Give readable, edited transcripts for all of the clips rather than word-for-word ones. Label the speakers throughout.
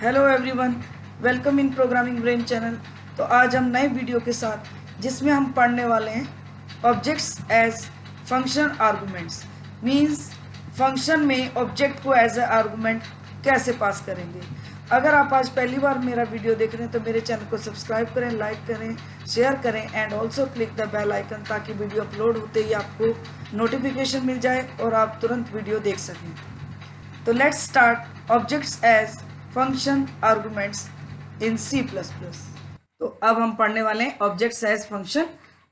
Speaker 1: Hello everyone, welcome in programming brain channel. तो आज हम नए वीडियो के साथ जिसमें हम पढ़ने वाले हैं objects as function arguments. Means function में ऑब्जेक्ट को एज ए आर्गुमेंट कैसे पास करेंगे। अगर आप आज पहली बार मेरा वीडियो देख रहे हैं तो मेरे चैनल को सब्सक्राइब करें, लाइक करें, शेयर करें and also click the bell icon ताकि वीडियो अपलोड होते ही आपको नोटिफिकेशन मिल जाए और आप तुरंत वीडियो देख सकें। तो let's start objects as function arguments in C++। तो अब हम पढ़ने वाले हैं ऑब्जेक्ट्स एज फंक्शन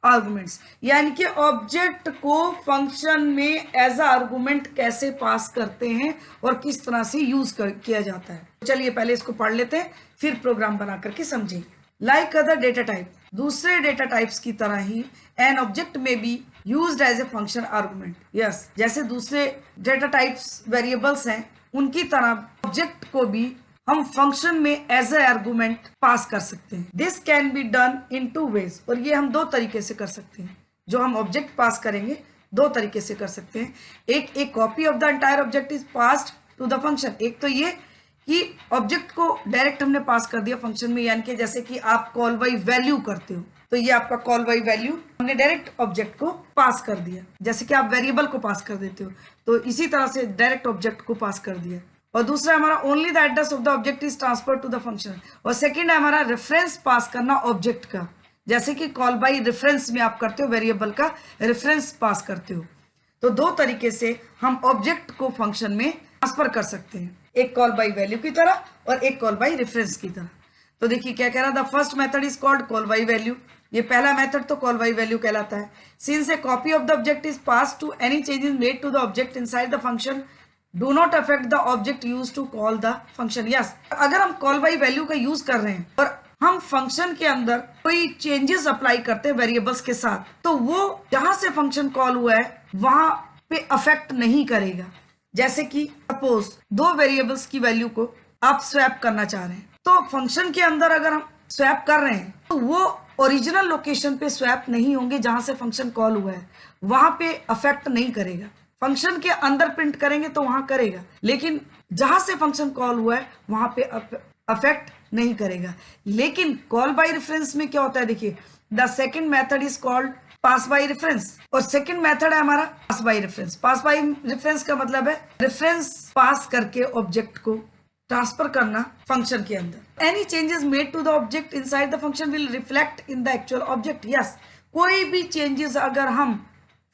Speaker 1: आर्गुमेंट्स, यानी कि ऑब्जेक्ट को फंक्शन में एज आर्गुमेंट कैसे पास करते हैं और किस तरह से यूज किया जाता है। चलिए पहले इसको पढ़ लेते हैं, फिर प्रोग्राम बना करके समझेंगे। लाइक अदर डेटा टाइप, दूसरे डेटा टाइप्स की तरह ही an object may be used as a function argument. Yes, जैसे दूसरे डेटा टाइप्स वेरिएबल्स हैं उनकी तरह ऑब्जेक्ट को भी हम फंक्शन में एज ए आर्गुमेंट पास कर सकते हैं। This can be done in two ways, और ये हम दो तरीके से कर सकते हैं। जो हम ऑब्जेक्ट पास करेंगे दो तरीके से कर सकते हैं। एक copy of the entire object is passed to the function. एक तो ये कि ऑब्जेक्ट को डायरेक्ट हमने पास कर दिया फंक्शन में, यानी कि जैसे कि आप कॉल बाई वैल्यू करते हो तो ये आपका कॉल बाई वैल्यू हमने डायरेक्ट ऑब्जेक्ट को पास कर दिया, जैसे कि आप वेरिएबल को पास कर देते हो तो इसी तरह से डायरेक्ट ऑब्जेक्ट को पास कर दिया। और दूसरा हमारा only the address of the object is transfer to the function. और सेकंड है हमारा रेफरेंस पास करना ऑब्जेक्ट का, जैसे कि कॉल बाई रेफरेंस में आप करते हो, वेरिएबल का रेफरेंस पास करते हो। तो दो तरीके से हम ऑब्जेक्ट को फंक्शन में ट्रांसफर कर सकते हैं, एक कॉल बाई वैल्यू की तरह और एक कॉल बाई रेफरेंस की तरह। तो देखिए क्या कह रहा है, the first method is called call by value. ये पहला मेथड तो कॉल बाई वैल्यू कहलाता है। Since a copy of the object is pass to any changes made to the object inside the function do not affect the object use to call the function. Yes, अगर हम call by value का use कर रहे हैं और हम function के अंदर कोई चेंजेस अप्लाई करते हैं वेरिएबल्स के साथ, तो वो जहां से फंक्शन कॉल हुआ है वहां पे अफेक्ट नहीं करेगा। जैसे कि सपोज दो वेरिएबल्स की वैल्यू को आप स्वैप करना चाह रहे हैं, तो फंक्शन के अंदर अगर हम स्वैप कर रहे हैं तो वो ओरिजिनल लोकेशन पे स्वैप नहीं होंगे जहां से फंक्शन कॉल हुआ है, वहां पे अफेक्ट नहीं करेगा। फंक्शन के अंदर प्रिंट करेंगे तो वहां करेगा, लेकिन जहां से फंक्शन कॉल हुआ है वहां पे अफेक्ट नहीं करेगा। लेकिन कॉल बाय रेफरेंस में क्या होता है, देखिए the second method is called pass by reference, और सेकंड मेथड है हमारा pass by reference. Pass by reference का मतलब है रेफरेंस पास करके ऑब्जेक्ट को ट्रांसफर करना फंक्शन के अंदर। Any changes made to the object inside the function will reflect in the actual object. Yes, कोई भी चेंजेस अगर हम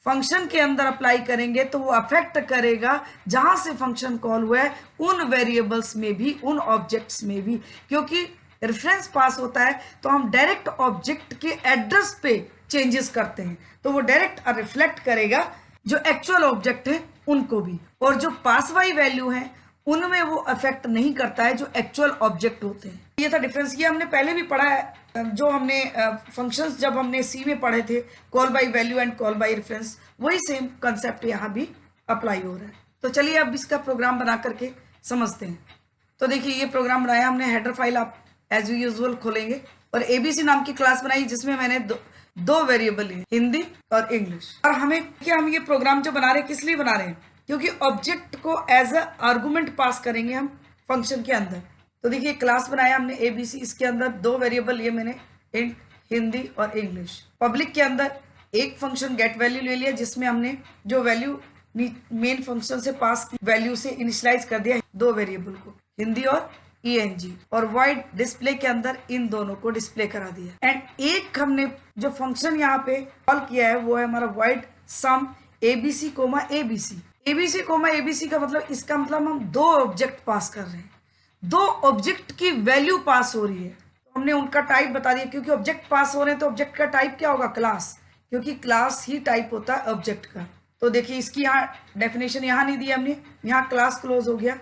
Speaker 1: फंक्शन के अंदर अप्लाई करेंगे तो वो अफेक्ट करेगा जहां से फंक्शन कॉल हुआ है, उन वेरिएबल्स में भी, उन ऑब्जेक्ट्स में भी। क्योंकि रेफरेंस पास होता है तो हम डायरेक्ट ऑब्जेक्ट के एड्रेस पे चेंजेस करते हैं, तो वो डायरेक्ट रिफ्लेक्ट करेगा जो एक्चुअल ऑब्जेक्ट है उनको भी। और जो पास बाई वैल्यू है उनमें वो अफेक्ट नहीं करता है जो एक्चुअल ऑब्जेक्ट होते हैं। ये था डिफरेंस। ये हमने पहले भी पढ़ा है, जो हमने फंक्शंस जब हमने सी में पढ़े थे, call by value and call by reference, वही सेम कंसेप्ट यहाँ भी अप्लाई हो रहा है। तो चलिए अब इसका प्रोग्राम बना करके समझते हैं। तो देखिए ये प्रोग्राम बनाया हमने, हेडर फाइल आप एज यूजुअल खोलेंगे और एबीसी नाम की क्लास बनाई जिसमें मैंने दो वेरिएबल लिए, हिंदी और इंग्लिश। और हमें क्या, हम ये प्रोग्राम जो बना रहे हैं किस लिए बना रहे हैं, क्योंकि ऑब्जेक्ट को एज अ आर्गुमेंट पास करेंगे हम फंक्शन के अंदर। तो देखिए क्लास बनाया हमने एबीसी, इसके अंदर दो वेरिएबल लिए मैंने, इंट हिंदी और इंग्लिश। पब्लिक के अंदर एक फंक्शन गेट वैल्यू ले लिया जिसमें हमने जो वैल्यू मेन फंक्शन से पास की वैल्यू से इनिशियलाइज कर दिया दो वेरिएबल को, हिंदी और eng, और वाइड डिस्प्ले के अंदर इन दोनों को डिस्प्ले करा दिया। एंड एक हमने जो फंक्शन यहाँ पे कॉल किया है वो है हमारा void sum ABC comma ABC. ABC comma ABC का मतलब, इसका मतलब हम दो ऑब्जेक्ट पास कर रहे हैं, दो ऑब्जेक्ट की वैल्यू पास हो रही है। तो हमने उनका टाइप बता दिया, क्योंकि ऑब्जेक्ट पास हो रहे हैं तो ऑब्जेक्ट का टाइप क्या होगा, क्लास, क्योंकि क्लास ही टाइप होता है ऑब्जेक्ट का। तो देखिए इसकी यहाँ डेफिनेशन यहाँ नहीं दी हमने, यहाँ क्लास क्लोज हो गया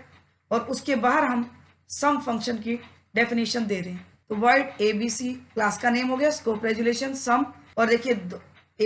Speaker 1: और उसके बाहर हम सम फंक्शन की डेफिनेशन दे रहे हैं। तो वर्ड एबीसी क्लास का नेम हो गया, स्कोप रेजुलेशन सम, और देखिए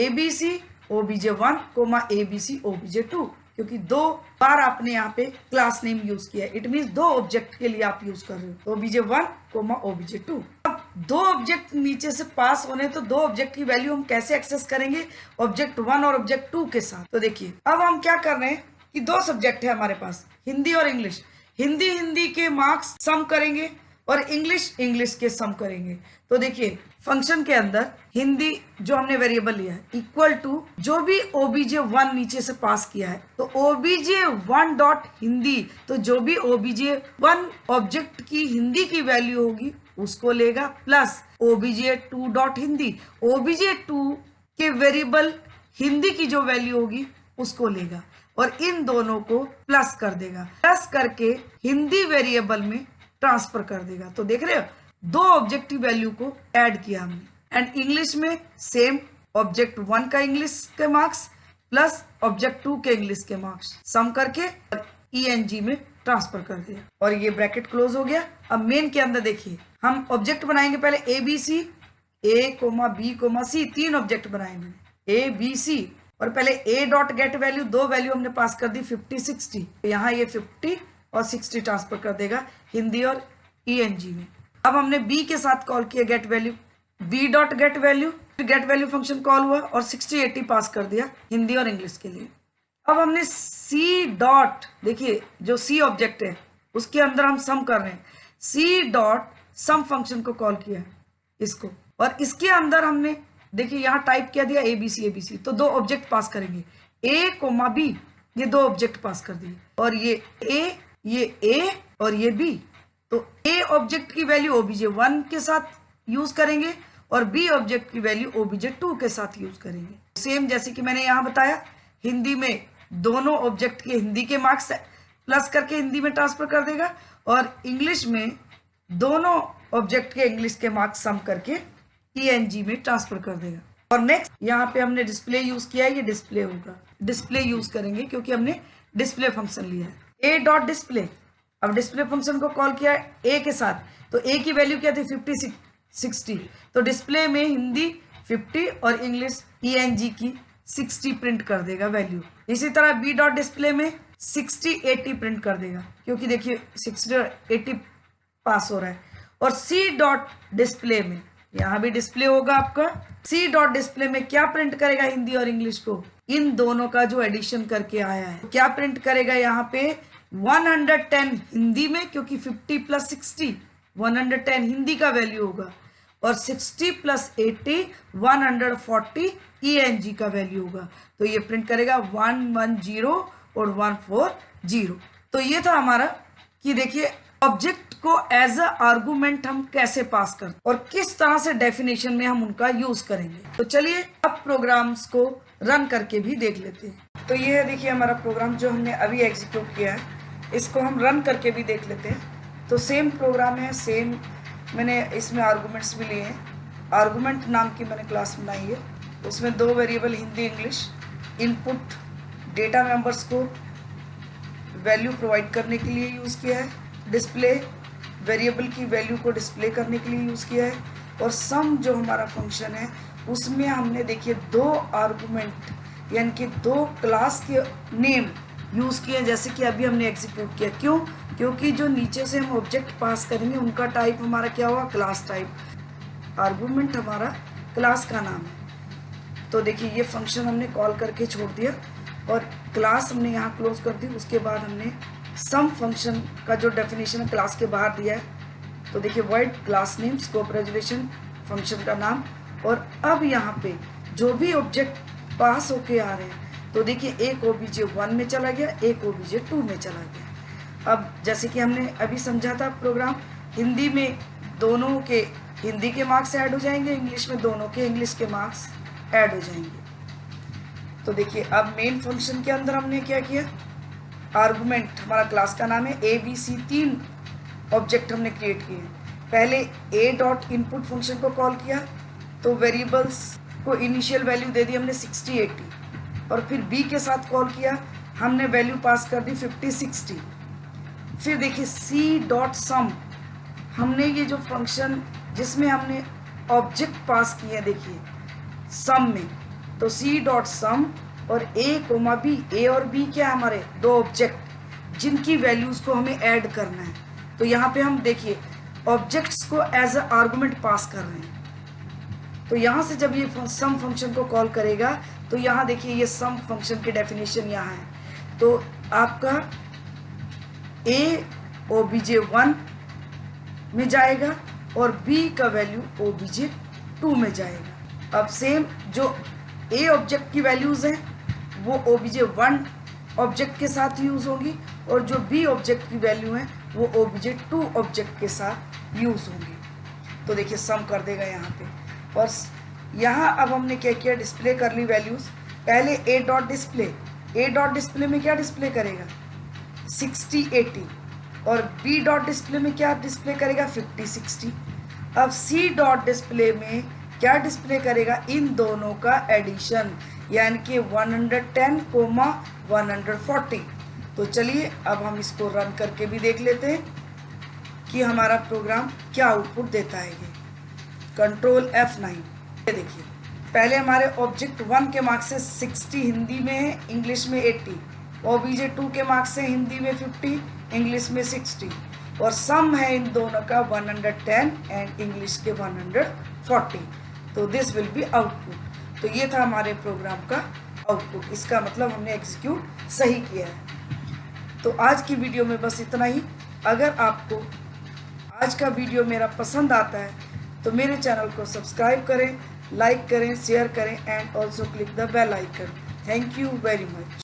Speaker 1: ABC obj1 coma ABC obj2, क्योंकि दो बार आपने यहाँ पे क्लास नेम यूज किया है, इट मीन दो ऑब्जेक्ट के लिए आप यूज कर रहे हो, obj1 कोमा obj2। अब दो ऑब्जेक्ट नीचे से पास होने, तो दो ऑब्जेक्ट की वैल्यू हम कैसे एक्सेस करेंगे, ऑब्जेक्ट 1 और ऑब्जेक्ट 2 के साथ। तो देखिए अब हम क्या कर रहे हैं कि दो सब्जेक्ट है हमारे पास, हिंदी और इंग्लिश। हिंदी हिंदी के मार्क्स सम करेंगे और इंग्लिश इंग्लिश के सम करेंगे। तो देखिए फंक्शन के अंदर हिंदी जो हमने वेरिएबल लिया है इक्वल टू जो भी obj1 नीचे से पास किया है, तो obj1 डॉट हिंदी, तो जो भी obj1 ऑब्जेक्ट की हिंदी की वैल्यू होगी उसको लेगा, plus obj2 dot Hindi, obj2 के वेरिएबल हिंदी की जो वैल्यू होगी उसको लेगा और इन दोनों को प्लस कर देगा, प्लस करके हिंदी वेरिएबल में ट्रांसफर कर देगा। तो देख रहे हो दो ऑब्जेक्टिव वैल्यू को ऐड किया हमने। एंड इंग्लिश में सेम, ऑब्जेक्ट 1 का इंग्लिश के मार्क्स प्लस ऑब्जेक्ट 2 के इंग्लिश के मार्क्स सम करके ENG में ट्रांसफर कर दिया और ये ब्रैकेट क्लोज हो गया। अब मेन के अंदर देखिए हम ऑब्जेक्ट बनाएंगे, पहले ABC, A,B,C, 3 ऑब्जेक्ट बनाएंगे ABC, और पहले A डॉट गेट वैल्यू, दो वैल्यू हमने पास कर दी 50 60, यहाँ ये 50 और 60 ट्रांसफर कर देगा हिंदी और ENG में। अब हमने B के साथ कॉल किया get value, B dot get value function call हुआ और 60 80 पास कर दिया हिंदी और इंग्लिश के लिए। अब हमने C डॉट, देखिए जो C ऑब्जेक्ट है उसके अंदर हम सम कर रहे हैं, C डॉट सम फंक्शन को कॉल किया इसको, और इसके अंदर हमने देखिए यहाँ टाइप किया दिया ABC, तो दो ऑब्जेक्ट पास करेंगे A,B, ये दो ऑब्जेक्ट पास कर दिए, और ये A और ये B, तो A ऑब्जेक्ट की वैल्यू obj1 के साथ यूज करेंगे और B ऑब्जेक्ट की वैल्यू obj2 के साथ यूज करेंगे। सेम जैसे कि मैंने यहाँ बताया, हिंदी में दोनों ऑब्जेक्ट के हिंदी के मार्क्स प्लस करके हिंदी में ट्रांसफर कर देगा और इंग्लिश में दोनों ऑब्जेक्ट के इंग्लिश के मार्क्स सम करके ENG में ट्रांसफर कर देगा। और नेक्स्ट यहाँ पे हमने डिस्प्ले यूज किया है, ये डिस्प्ले होगा, डिस्प्ले यूज करेंगे क्योंकि हमने डिस्प्ले फंक्शन लिया है A डॉट डिस्प्ले। अब डिस्प्ले फंक्शन को कॉल किया है A के साथ, तो A की वैल्यू क्या थी 50 60, तो डिस्प्ले में हिंदी 50 और इंग्लिश ENG की 60 प्रिंट कर देगा वैल्यू। इसी तरह B डॉट डिस्प्ले में 60 80 प्रिंट कर देगा क्योंकि देखिए 60 और 80 पास हो रहा है। और C डॉट डिस्प्ले में, यहाँ भी डिस्प्ले होगा आपका, C डॉट डिस्प्ले में क्या प्रिंट करेगा हिंदी और इंग्लिश को, इन दोनों का जो एडिशन करके आया है क्या प्रिंट करेगा यहाँ पे 110 हिंदी में, क्योंकि 50 प्लस 60 110 हिंदी का वैल्यू होगा, और 60 प्लस 80 140 ENG का वैल्यू होगा। तो ये प्रिंट करेगा 110 और 140। तो ये था हमारा कि देखिए ऑब्जेक्ट को एज अ आर्गुमेंट हम कैसे पास करते और किस तरह से डेफिनेशन में हम उनका यूज करेंगे। तो चलिए अब प्रोग्राम्स को रन करके भी देख लेते हैं। तो ये है देखिए हमारा प्रोग्राम जो हमने अभी एग्जीक्यूट किया है, इसको हम रन करके भी देख लेते हैं। तो सेम प्रोग्राम है, सेम मैंने इसमें आर्गुमेंट्स भी लिए हैं। आर्गुमेंट नाम की मैंने क्लास बनाई है, उसमें दो variable Hindi English, input data members को वैल्यू प्रोवाइड करने के लिए यूज़ किया है, डिस्प्ले वेरिएबल की वैल्यू को डिस्प्ले करने के लिए यूज़ किया है, और सम जो हमारा फंक्शन है उसमें हमने देखिए दो आर्गुमेंट यानी कि दो क्लास के नेम यूज़ किए, जैसे कि अभी हमने एग्जीक्यूट किया। क्यों? क्योंकि जो नीचे से हम ऑब्जेक्ट पास करेंगे उनका टाइप हमारा क्या होगा, क्लास टाइप। आर्गुमेंट हमारा क्लास का नाम है। तो देखिए ये फंक्शन हमने कॉल करके छोड़ दिया और क्लास हमने यहाँ क्लोज कर दी। उसके बाद हमने सम फंक्शन का जो डेफिनेशन है क्लास के बाहर दिया है। तो देखिए void class name scope resolution function का नाम, और अब यहाँ पे जो भी ऑब्जेक्ट पास होके आ रहे हैं, तो देखिए एक obj1 में चला गया, एक obj2 में चला गया। अब जैसे कि हमने अभी समझा था प्रोग्राम, हिंदी में दोनों के हिंदी के मार्क्स ऐड हो जाएंगे, इंग्लिश में दोनों के इंग्लिश के मार्क्स ऐड हो जाएंगे। तो देखिए अब मेन फंक्शन के अंदर हमने क्या किया, आर्गुमेंट हमारा क्लास का नाम है, ABC 3 ऑब्जेक्ट हमने क्रिएट किए। पहले A डॉट इनपुट फंक्शन को कॉल किया, तो वेरिएबल्स को इनिशियल वैल्यू दे दी हमने 60 80, और फिर B के साथ कॉल किया, हमने वैल्यू पास कर दी 50 60। फिर देखिए C डॉट सम, हमने ये जो फंक्शन जिसमें हमने ऑब्जेक्ट पास किए देखिए सम में, तो C डॉट सम और A और B क्या है हमारे दो ऑब्जेक्ट जिनकी वैल्यूज को हमें ऐड करना है। तो यहाँ पे हम देखिए ऑब्जेक्ट्स को एज अ आर्गुमेंट पास कर रहे हैं। तो यहाँ से जब ये सम फंक्शन को कॉल करेगा, तो यहाँ देखिए ये सम फंक्शन की डेफिनेशन यहाँ है। तो आपका A OBJ1 में जाएगा और B का वैल्यू OBJ2 में जाएगा। अब सेम जो A ऑब्जेक्ट की वैल्यूज़ हैं वो OBJ1 ऑब्जेक्ट के साथ यूज़ होंगी और जो B ऑब्जेक्ट की वैल्यू है वो OBJ2 ऑब्जेक्ट के साथ यूज़ होंगी। तो देखिए सम कर देगा यहाँ पे। और यहाँ अब हमने क्या किया, डिस्प्ले कर ली वैल्यूज़। पहले A डॉट डिस्प्ले में क्या डिस्प्ले करेगा 60 80 और B डॉट डिस्प्ले में क्या डिस्प्ले करेगा 50 60। अब C डॉट डिस्प्ले में क्या डिस्प्ले करेगा, इन दोनों का एडिशन यानी कि 110, 140। तो चलिए अब हम इसको रन करके भी देख लेते हैं कि हमारा प्रोग्राम क्या आउटपुट देता है। ये कंट्रोल F9। ये देखिए पहले हमारे ऑब्जेक्ट 1 के मार्क्स से 60 हिंदी में है, इंग्लिश में 80। OBJ2 के मार्क्स से हिंदी में 50, इंग्लिश में 60 और सम है इन दोनों का 110 एंड इंग्लिश के 140। तो दिस विल बी आउटपुट। तो ये था हमारे प्रोग्राम का आउटपुट। इसका मतलब हमने एग्जीक्यूट सही किया है। तो आज की वीडियो में बस इतना ही। अगर आपको आज का वीडियो मेरा पसंद आता है तो मेरे चैनल को सब्सक्राइब करें, लाइक करें, शेयर करें and also click the bell icon. Thank you very much.